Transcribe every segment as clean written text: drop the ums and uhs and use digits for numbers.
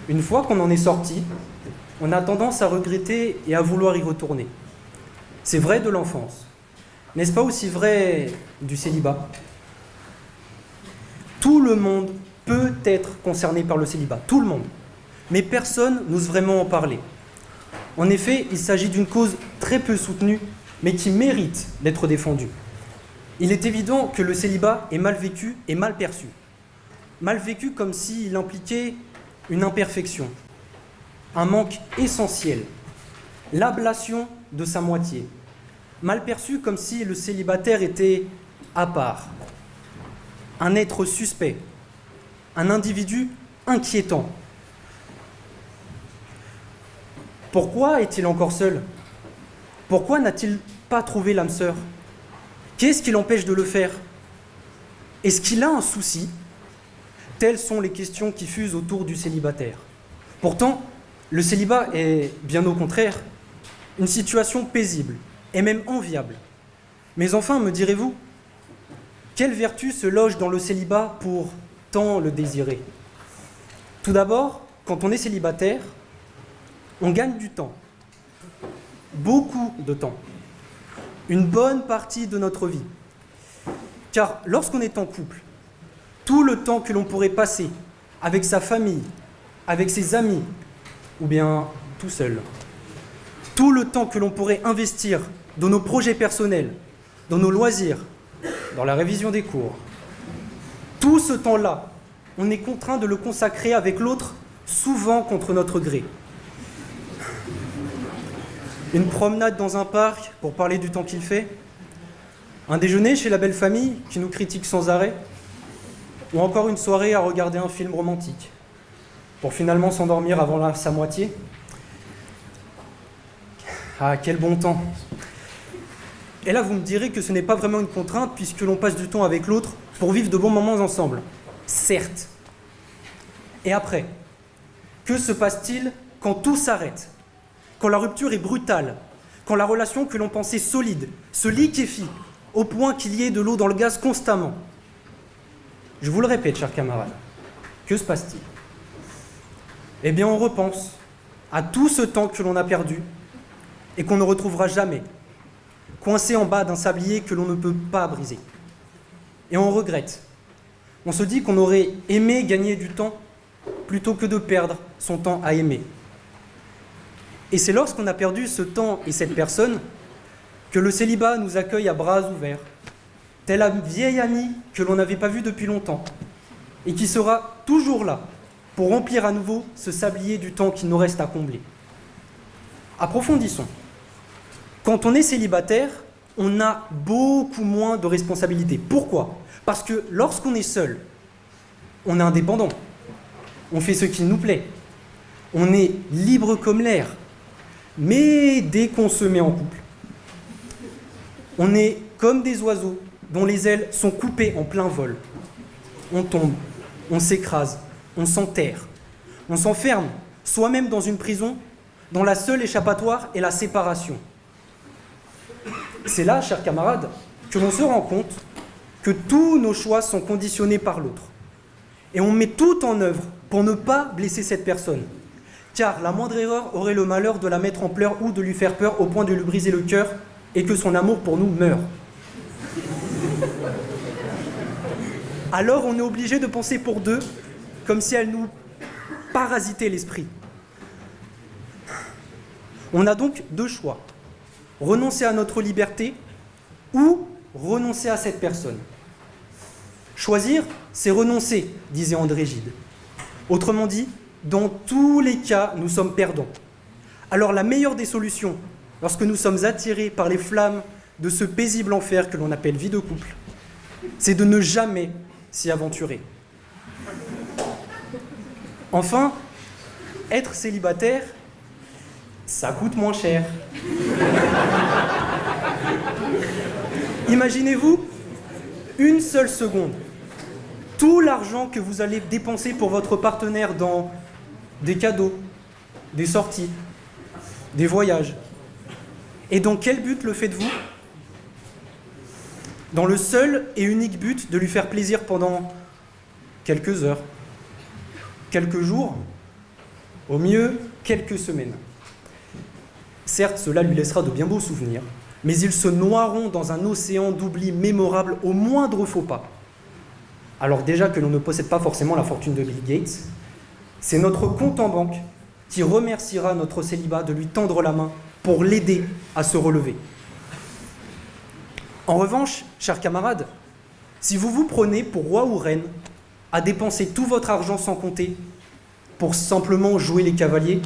Une fois qu'on en est sorti, on a tendance à regretter et à vouloir y retourner. C'est vrai de l'enfance. N'est-ce pas aussi vrai du célibat ? Tout le monde peut être concerné par le célibat, tout le monde. Mais personne n'ose vraiment en parler. En effet, il s'agit d'une cause très peu soutenue, mais qui mérite d'être défendue. Il est évident que le célibat est mal vécu et mal perçu. Mal vécu comme s'il impliquait une imperfection, un manque essentiel, l'ablation de sa moitié. Mal perçu comme si le célibataire était à part, un être suspect, un individu inquiétant. Pourquoi est-il encore seul ? Pourquoi n'a-t-il pas trouvé l'âme sœur ? Qu'est-ce qui l'empêche de le faire ? Est-ce qu'il a un souci ? Telles sont les questions qui fusent autour du célibataire. Pourtant, le célibat est, bien au contraire, une situation paisible et même enviable. Mais enfin, me direz-vous, quelle vertu se loge dans le célibat pour tant le désirer ? Tout d'abord, quand on est célibataire, on gagne du temps, beaucoup de temps, une bonne partie de notre vie. Car lorsqu'on est en couple, tout le temps que l'on pourrait passer avec sa famille, avec ses amis, ou bien tout seul, tout le temps que l'on pourrait investir dans nos projets personnels, dans nos loisirs, dans la révision des cours, tout ce temps-là, on est contraint de le consacrer avec l'autre, souvent contre notre gré. Une promenade dans un parc pour parler du temps qu'il fait, un déjeuner chez la belle famille qui nous critique sans arrêt, ou encore une soirée à regarder un film romantique, pour finalement s'endormir avant sa moitié. Ah, quel bon temps! Et là, vous me direz que ce n'est pas vraiment une contrainte, puisque l'on passe du temps avec l'autre pour vivre de bons moments ensemble. Certes. Et après, que se passe-t-il quand tout s'arrête ? Quand la rupture est brutale, quand la relation que l'on pensait solide se liquéfie au point qu'il y ait de l'eau dans le gaz constamment. Je vous le répète, chers camarades, que se passe-t-il ? Eh bien, on repense à tout ce temps que l'on a perdu et qu'on ne retrouvera jamais, coincé en bas d'un sablier que l'on ne peut pas briser. Et on regrette. On se dit qu'on aurait aimé gagner du temps plutôt que de perdre son temps à aimer. Et c'est lorsqu'on a perdu ce temps et cette personne que le célibat nous accueille à bras ouverts, tel un vieil ami que l'on n'avait pas vu depuis longtemps et qui sera toujours là pour remplir à nouveau ce sablier du temps qui nous reste à combler. Approfondissons. Quand on est célibataire, on a beaucoup moins de responsabilités. Pourquoi ? Parce que lorsqu'on est seul, on est indépendant, on fait ce qu'il nous plaît, on est libre comme l'air. Mais dès qu'on se met en couple, on est comme des oiseaux dont les ailes sont coupées en plein vol. On tombe, on s'écrase, on s'enterre, on s'enferme, soi-même dans une prison dont la seule échappatoire est la séparation. C'est là, chers camarades, que l'on se rend compte que tous nos choix sont conditionnés par l'autre. Et on met tout en œuvre pour ne pas blesser cette personne. Car la moindre erreur aurait le malheur de la mettre en pleurs ou de lui faire peur au point de lui briser le cœur et que son amour pour nous meure. Alors on est obligé de penser pour deux, comme si elle nous parasitait l'esprit. On a donc deux choix. Renoncer à notre liberté ou renoncer à cette personne. Choisir, c'est renoncer, disait André Gide. Autrement dit, dans tous les cas, nous sommes perdants. Alors la meilleure des solutions, lorsque nous sommes attirés par les flammes de ce paisible enfer que l'on appelle vie de couple, c'est de ne jamais s'y aventurer. Enfin, être célibataire, ça coûte moins cher. Imaginez-vous, une seule seconde, tout l'argent que vous allez dépenser pour votre partenaire dans des cadeaux, des sorties, des voyages. Et dans quel but le faites-vous ? Dans le seul et unique but de lui faire plaisir pendant quelques heures, quelques jours, Au mieux, quelques semaines. Certes, cela lui laissera de bien beaux souvenirs, mais ils se noieront dans un océan d'oubli mémorable au moindre faux pas. Alors déjà que l'on ne possède pas forcément la fortune de Bill Gates, c'est notre compte en banque qui remerciera notre célibat de lui tendre la main pour l'aider à se relever. En revanche, chers camarades, si vous vous prenez pour roi ou reine à dépenser tout votre argent sans compter pour simplement jouer les cavaliers,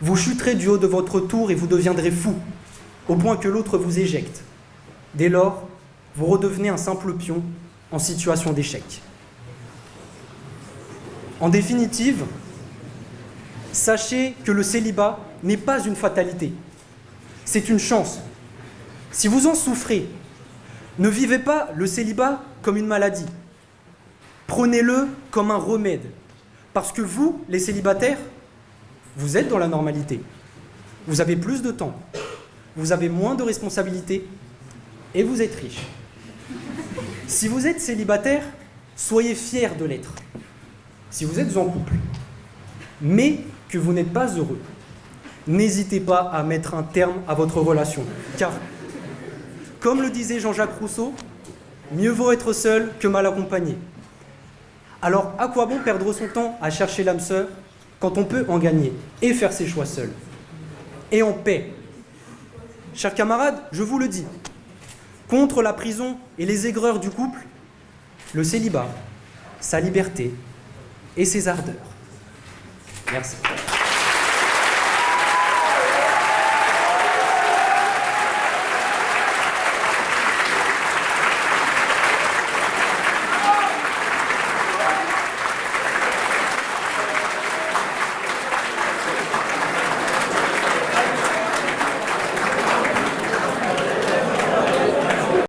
vous chuterez du haut de votre tour et vous deviendrez fou, au point que l'autre vous éjecte. Dès lors, vous redevenez un simple pion en situation d'échec. En définitive, sachez que le célibat n'est pas une fatalité, c'est une chance. Si vous en souffrez, ne vivez pas le célibat comme une maladie. Prenez-le comme un remède, parce que vous, les célibataires, vous êtes dans la normalité. Vous avez plus de temps, vous avez moins de responsabilités et vous êtes riche. Si vous êtes célibataire, soyez fiers de l'être. Si vous êtes en couple, mais que vous n'êtes pas heureux, n'hésitez pas à mettre un terme à votre relation. Car, comme le disait Jean-Jacques Rousseau, mieux vaut être seul que mal accompagné. Alors, à quoi bon perdre son temps à chercher l'âme sœur quand on peut en gagner et faire ses choix seul et en paix? Chers camarades, je vous le dis, contre la prison et les aigreurs du couple, le célibat, sa liberté et ses ardeurs. Merci.